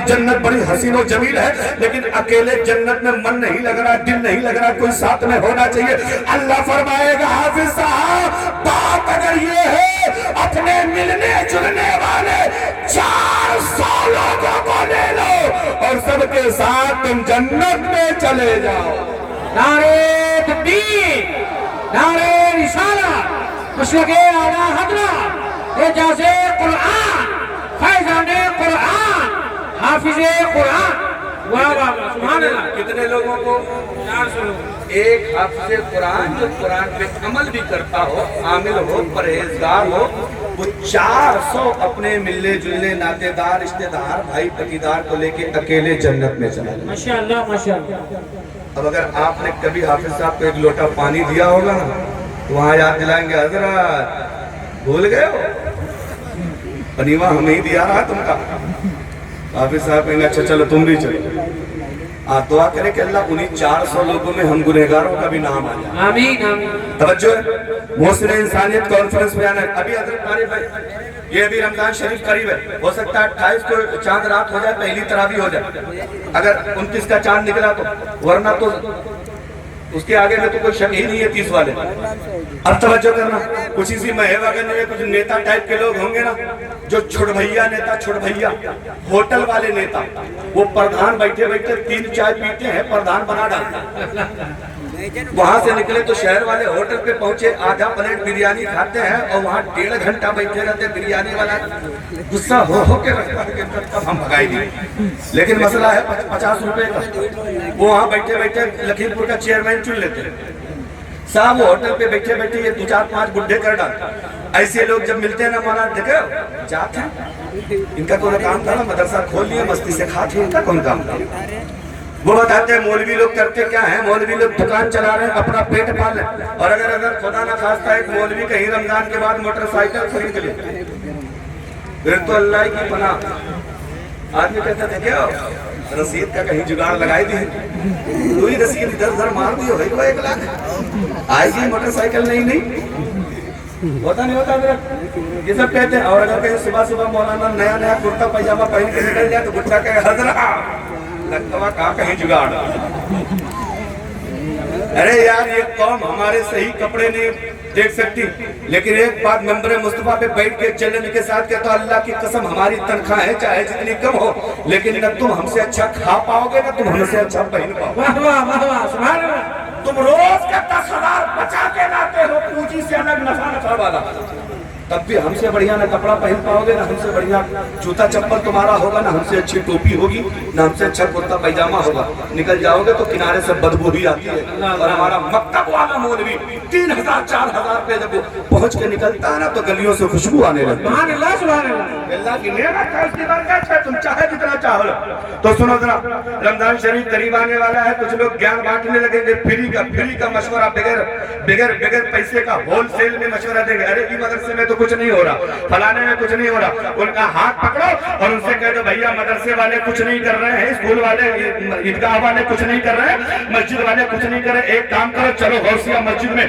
जन्नत बड़ी हसीन और जमील है, लेकिन अकेले जन्नत में मन नहीं लग रहा, दिल नहीं लग रहा, कोई साथ में होना चाहिए। अल्लाह फरमाएगा हाफिज साहब बात अगर ये है अपने मिलने जुलने वाले 400 लोगों को ले लो और सबके साथ तुम जन्नत में चले जाओ। नारे तकबीर, नारे रिसालत, मशरक़े आला हज़रत, एजाज़े कुरान, फैज़ाने कुरान, हाफिज़े कुरान। वाह वाह वाह, सुभान अल्लाह। कितने लोगों को? 400 लोग। एक हाफिज़े कुरान जो कुरान पे अमल भी करता हो, आमिल हो, परहेजगार हो, वो 400 अपने मिलने जुलने नातेदार रिश्तेदार भाई पटीदार को लेके अकेले जन्नत में चला जाए। माशाअल्लाह माशाअल्लाह। अब अगर आपने कभी हाफिज साहब को एक लोटा पानी दिया होगा ना, तो वहाँ याद दिलाएंगे हजरत भूल गए हो, पनीवा हमें ही दिया रहा तुमका। हाफिज साहब कहेंगे अच्छा चलो तुम भी चलो। दुआ करे कि अल्लाह उन्हीं 400 लोगों में हम गुनहगारों का भी नाम आ जाए। आमीन आमीन। तवज्जो है, मोहसिन इंसानियत कॉन्फ्रेंस में आना है। अभी हजरत तारीफ है, ये अभी रमजान शरीफ करीब है, हो सकता है 28 को चांद रात हो जाए, पहली तरावी हो जाए, अगर 29 का चांद निकला तो, वरना तो उसके आगे में तो कोई शक ही नहीं है 30 वाले। अब तवज्जो करना, कुछ इसी महवागंज में कुछ नेता टाइप के लोग होंगे ना, जो छोड़ भैया नेता, छोड़ भैया होटल वाले नेता, वो प्रधान बैठे बैठे 3 चाय पीते हैं, प्रधान बना डालते। वहां से निकले तो शहर वाले होटल पे पहुंचे, आधा प्लेट बिरयानी खाते हैं और वहां 1.5 घंटा बैठे रहते। बिरयानी वाला गुस्सा हो के रखता है कि कब हम भगाई दी, लेकिन मसला है 50 रुपए का। वो वहां बैठे बैठे लखीमपुर का चेयरमैन चुन लेते साहब। वो होटल पे बैठे बैठे ये 2-4-5 बुढ़े कर डालते। ऐसे लोग जब मिलते हैं ना, माना देखे जाते हैं, इनका कोई काम था ना, मदरसा खोल लिए, मस्ती से खाते, इनका कौन काम था? वो बताते हैं मौलवी लोग करते क्या है, मौलवी लोग दुकान चला रहे हैं, अपना पेट पाल रहे हैं। और अगर खुदा ना खास्ता एक मौलवी कहीं रमजान के बाद मोटरसाइकिल खरीद ले, फिर तो अल्लाह की पनाह। आदमी कहता था क्या रसीद का कहीं जुगाड़ लगाई दी, तो ही रसीद इधर मार दी हो 1 लाख आएगी मोटरसाइकिल। नहीं होता नहीं होता मेरा, ये सब कहते हैं। और अगर कहीं सुबह सुबह मौलाना नया नया कुर्ता पैजामा पहन के निकल जाए तो गुट्टा कहे हजरा लगता कहा कहीं जुगाड़। अरे यार ये कौम हमारे सही कपड़े नहीं देख सकती, लेकिन एक बात मेंबर मुस्तफा पे बैठ के चलने के साथ कहता तो अल्लाह की कसम हमारी तनख्वाह है चाहे जितनी कम हो, लेकिन न तुम हमसे अच्छा खा पाओगे न तुम हमसे अच्छा पहन पाओगे। वाह वाह वाह वाह, सुभान अल्लाह। तुम रोज का 10,000 बचा के लाते हो, पूंजी से अलग नफा वाला, तब भी हमसे बढ़िया ना कपड़ा पहन पाओगे, ना हमसे बढ़िया जूता चप्पल तुम्हारा होगा, ना हमसे अच्छी टोपी होगी, ना हमसे अच्छा कुर्ता पैजामा होगा। निकल जाओगे तो किनारे से बदबू भी आती है। और हमारा मक्तब वाला मौलवी 3,000-4,000 पे जब पहुंच के निकलता है ना, तो गलियों से खुशबू आने लगती है। सुभान अल्लाह सुभान अल्लाह। अल्लाह की नेमत है, उसकी बरकत है, तुम चाहे जितना चाहो। तो सुनो जरा, रमजान शरीफ करीब आने वाला है, कुछ लोग ज्ञान बांटने लगेंगे, फ्री का मशवरा, बगैर पैसे का होलसेल में मशवरा देंगे। अरे ई मदरसे में कुछ नहीं हो रहा, फलाने में कुछ नहीं हो रहा, उनका हाथ पकड़ो और उनसे कह दो भैया मदरसे वाले कुछ नहीं कर रहे हैं, स्कूल वाले ईदगाह वाले कुछ नहीं कर रहे हैं, मस्जिद वाले कुछ नहीं कर रहे। एक काम करो, चलो गौसिया मस्जिद में,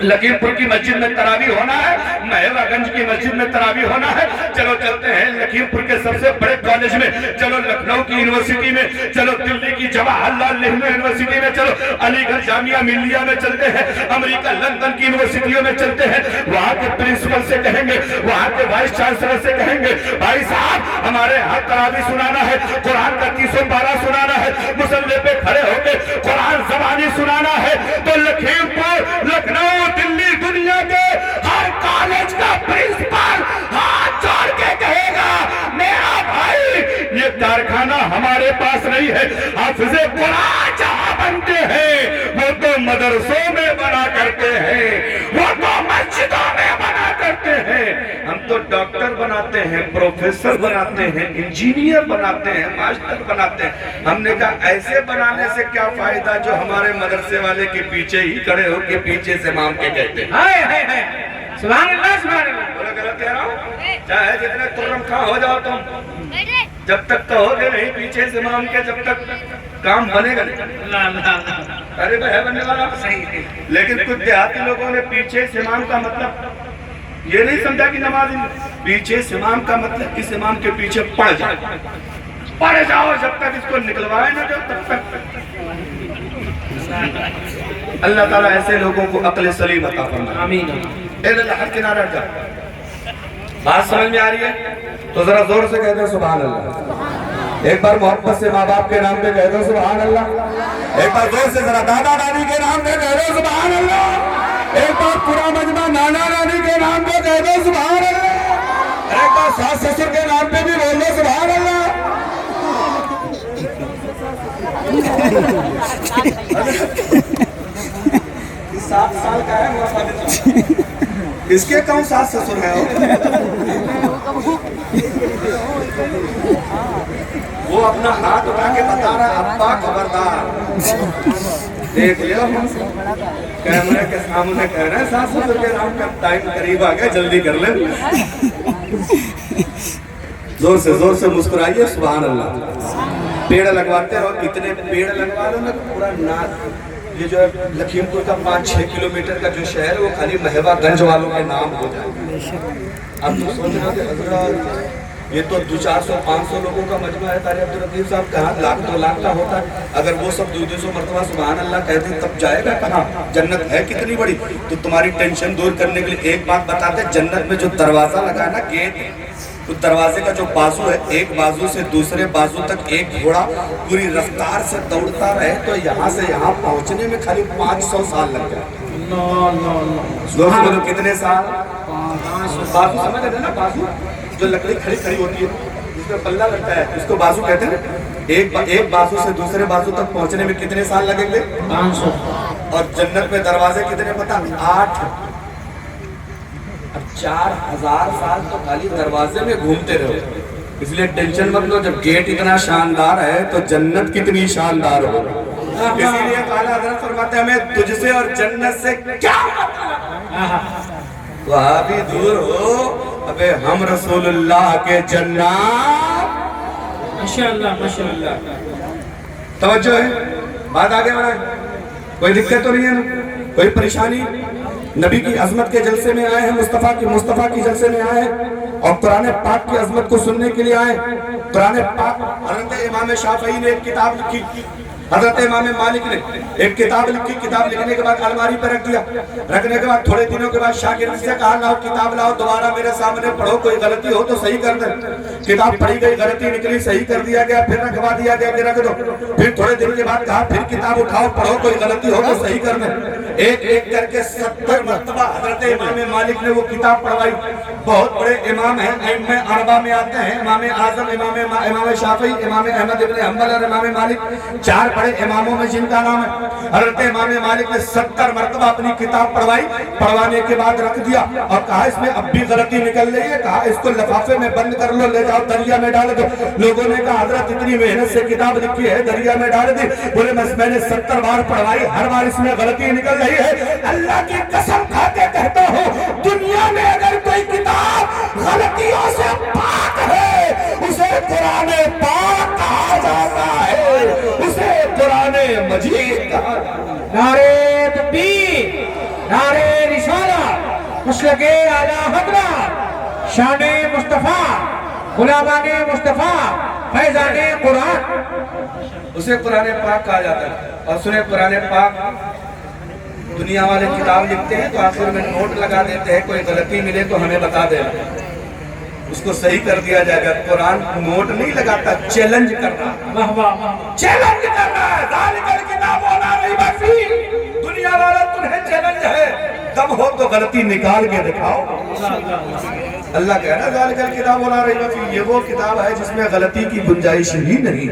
लखीमपुर की मस्जिद में तरावी होना है, महवागंज की मस्जिद में तरावी होना है, चलो चलते हैं लखीमपुर के सबसे बड़े कॉलेज में, चलो लखनऊ की यूनिवर्सिटी में, चलो दिल्ली की जवाहरलाल नेहरू यूनिवर्सिटी में, चलो अलीगढ़ जामिया मिल्लिया में चलते हैं, अमेरिका लंदन की यूनिवर्सिटियों में चलते हैं। वहाँ के प्रिंसिपल से कहेंगे, वहाँ के वाइस चांसलर से कहेंगे भाई साहब हमारे यहाँ तरावी सुनाना है, कुरान का 300 पारा सुनाना है, मुसल्ले पे खड़े होकर कुरान ज़बानी सुनाना है। तो लखीमपुर, लखनऊ, दिल्ली, दुनिया के हर कॉलेज का प्रिंसिपल हाथ जोड़ के कहेगा मेरा भाई ये कारखाना हमारे पास नहीं है, हाफिज़े कुरान जहां बनते हैं वो तो मदरसों में बना करते हैं, वो तो मस्जिदों में बना करते हैं। हम तो डॉक्टर बनाते हैं, प्रोफेसर बनाते हैं, इंजीनियर बनाते हैं, मास्टर बनाते हैं। हमने कहा ऐसे बनाने से क्या फायदा जो हमारे मदरसे वाले के पीछे ही खड़े हो के पीछे से माम के कहते हैं। सुभान अल्लाह सुभान अल्लाह। गलत कह रहा हूँ, चाहे जितने तुर्रम खा हो जाओ तुम, जब तक कहोगे नहीं पीछे से माम के, जब तक काम बनेगा नहीं। अरे भाई है बनने वाला सही, लेकिन कुछ देहाती लोगों ने पीछे से माम का मतलब ये नहीं समझा कि नमाज पीछे से इमाम का मतलब इस इमाम के पीछे पड़ जाओ जब तक इसको निकलवाए ना जब तक। अल्लाह ताला ऐसे लोगों को अक्ल सलीम अता फरमाए। आमीन। हर किनारा जा। बात समझ में आ रही है तो जरा जोर से कह दो सुभान अल्लाह। एक बार मोहब्बत से माँ बाप के नाम पे कह दो सुभान अल्लाह। एक बार जोर से जरा दादा दादी के नाम पे कह दो सुभान अल्लाह। एक बार पूरा मजमा नाना नानी के नाम पे कह दो सुभान अल्लाह। एक बार सास ससुर के नाम पे भी बोल दो सुभान अल्लाह। 7 साल का है इसके कौन सास ससुर है वो अपना हाथ उठा के बता रहा है अब्बा खबरदार देख लियो कैमरे के सामने कह रहे हैं सास ससुर के नाम का टाइम करीब आ गया जल्दी कर ले। जोर से मुस्कुराइए सुभान अल्लाह। पेड़ लगवाते रहो कितने पेड़ लगवा लो ना पूरा नाक ये जो है लखीमपुर का 5-6 किलोमीटर का जो शहर है वो खाली महबागंज वालों के नाम हो जाए। अब तो सोच रहे हो हजरत ये तो 200-400-500 लोगों का मजमा है तारे अब्दुल लतीफ साहब कहाँ 1-2 लाख का होता है। अगर वो सब 200 मरतबा सुभान अल्लाह कहते हैं तब जाएगा कहाँ। जन्नत है कितनी बड़ी। तो तुम्हारी टेंशन दूर करने के लिए एक बात बताते, जन्नत में जो दरवाजा लगा ना गेट, तो दरवाजे का जो बाजू है एक बाजू से दूसरे बाजू तक एक घोड़ा पूरी रफ्तार से दौड़ता रहे तो यहाँ से यहाँ पहुँचने में खाली 500 साल लग जाए। दोस्तों कितने साल। बाजू समझ रहे ना, बाजू जो लकड़ी खड़ी होती है जिसमें पल्ला लगता है उसको बाजू कहते हैं। एक बाजू से दूसरे बाजू तक पहुँचने में कितने साल लगेंगे 500। और जन्नत में दरवाजे कितने पता 8। 4000 साल तो खाली दरवाजे में घूमते रहो। इसलिए टेंशन मत लो, जब गेट इतना शानदार है तो जन्नत कितनी शानदार हो। इसीलिए काला हज़रत फरमाते हैं हमें तुझसे और जन्नत से क्या तो आप ही दूर हो। अबे हम रसूलुल्लाह के जन्नत माशाअल्लाह माशाअल्लाह। तवज्जो है, बात आगे बढ़ाए। कोई दिक्कत तो नहीं है ना, कोई परेशानी। नबी की अजमत के जलसे में आए हैं, मुस्तफा की जलसे में आए हैं और कुरान पाक की अजमत को सुनने के लिए आए। कुरान पाक हज़रत इमाम शाफई ने एक किताब लिखी, हज़रत इमाम मालिक ने एक किताब लिखी। किताब लिखने के बाद अलमारी पर रख दिया। रखने के बाद थोड़े दिनों के बाद शागिर्द से कहा लाओ किताब लाओ, दोबारा मेरे सामने पढ़ो, कोई गलती हो तो सही कर दे। किताब पढ़ी गई, गलती निकली, सही कर दिया गया, फिर रखवा दिया गया कि रख दो। फिर थोड़े दिन के बाद कहा फिर किताब उठाओ पढ़ो, कोई गलती हो तो सही कर दे। एक एक करके 70 मरतबा हज़रत इमाम मालिक ने वो किताब पढ़वाई। बहुत बड़े इमाम हैं, अइम्मा अरबा में आते हैं, इमाम आजम, इमाम शाफी, इमाम अहमद इब्न हंबल और इमाम मालिक, 4 बड़े इमामों में जिनका नाम है। हज़रत इमाम मालिक ने 70 मरतबा अपनी किताब पढ़वाई। पढ़वाने के बाद रख दिया और कहा इसमें अब भी गलती निकल रही है। कहा इसको लिफाफे में बंद कर लो, ले जाओ दरिया में डाल दो। लोगों ने कहा हज़रत इतनी मेहनत से किताब लिखी है, दरिया में डाल दी। बोले मैंने 70 बार पढ़वाई, हर बार इसमें गलती निकल रही है। अल्लाह की कसम खा के कहता हूँ, दुनिया में अगर कोई किताब गलतियों से पाक है उसे कुरान पाक कहा जाता है, उसे कुरान मजीद कहा जाता है। नारे तकबीर, नारे रिसालत, मसलके आला हज़रत, शाने मुस्तफा, गुलामाने मुस्तफा, फैजाने कुरान, उसे कुरान पाक कहा जाता है। और सुने कुरान पाक दुनिया वाले किताब लिखते हैं तो आखिर में नोट लगा देते हैं, कोई गलती मिले तो हमें बता देना, उसको सही कर दिया जाएगा। कुरान नोट नहीं लगाता, चैलेंज कर रहा है। वाह वाह, चैलेंज कर रहा है। ज़ालिकल किताब ला रैब फीह। दुनिया वाला तुम्हें चैलेंज है, दम हो तो गलती निकाल के दिखाओ। अल्लाह कह रहा है ज़ालिकल किताब ला रैब फीह, ये वो किताब है जिसमें गलती की गुंजाइश ही नहीं।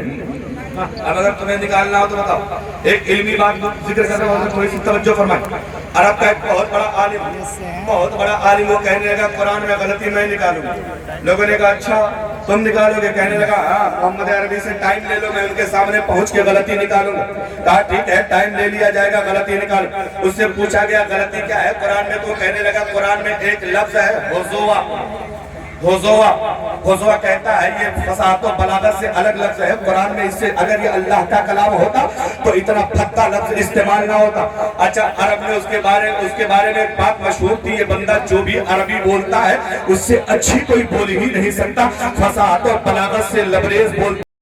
अब अगर तुम्हें निकालना हो तो बताओ। एक इल्मी बात जिक्र करने वाले थोड़ी सी तवज्जो फरमाए। अरब का एक बहुत बड़ा आलिम वो कहने लगा कुरान में गलती मैं निकालूंगा। लोगों ने कहा अच्छा तुम निकालोगे? कहने लगा हाँ, मोहम्मद अरबी से टाइम ले लो, मैं उनके सामने पहुंच के गलती निकालूंगा। कहा ठीक है, टाइम ले लिया जाएगा, गलती निकाल। उससे पूछा गया गलती क्या है कुरान में? तो कहने लगा कुरान में एक लफ्ज है हुज़ुवा। होजोवा होजोवा कहता है ये फसाहत और बलागत से अलग लफ्ज है कुरान में। इससे अगर ये अल्लाह का कलाम होता तो इतना फक्का लफ्ज इस्तेमाल ना होता। अच्छा, अरब में उसके बारे में बात मशहूर थी, ये बंदा जो भी अरबी बोलता है उससे अच्छी कोई बोल ही नहीं सकता। फसाहत और बलागत से लबरेज बोल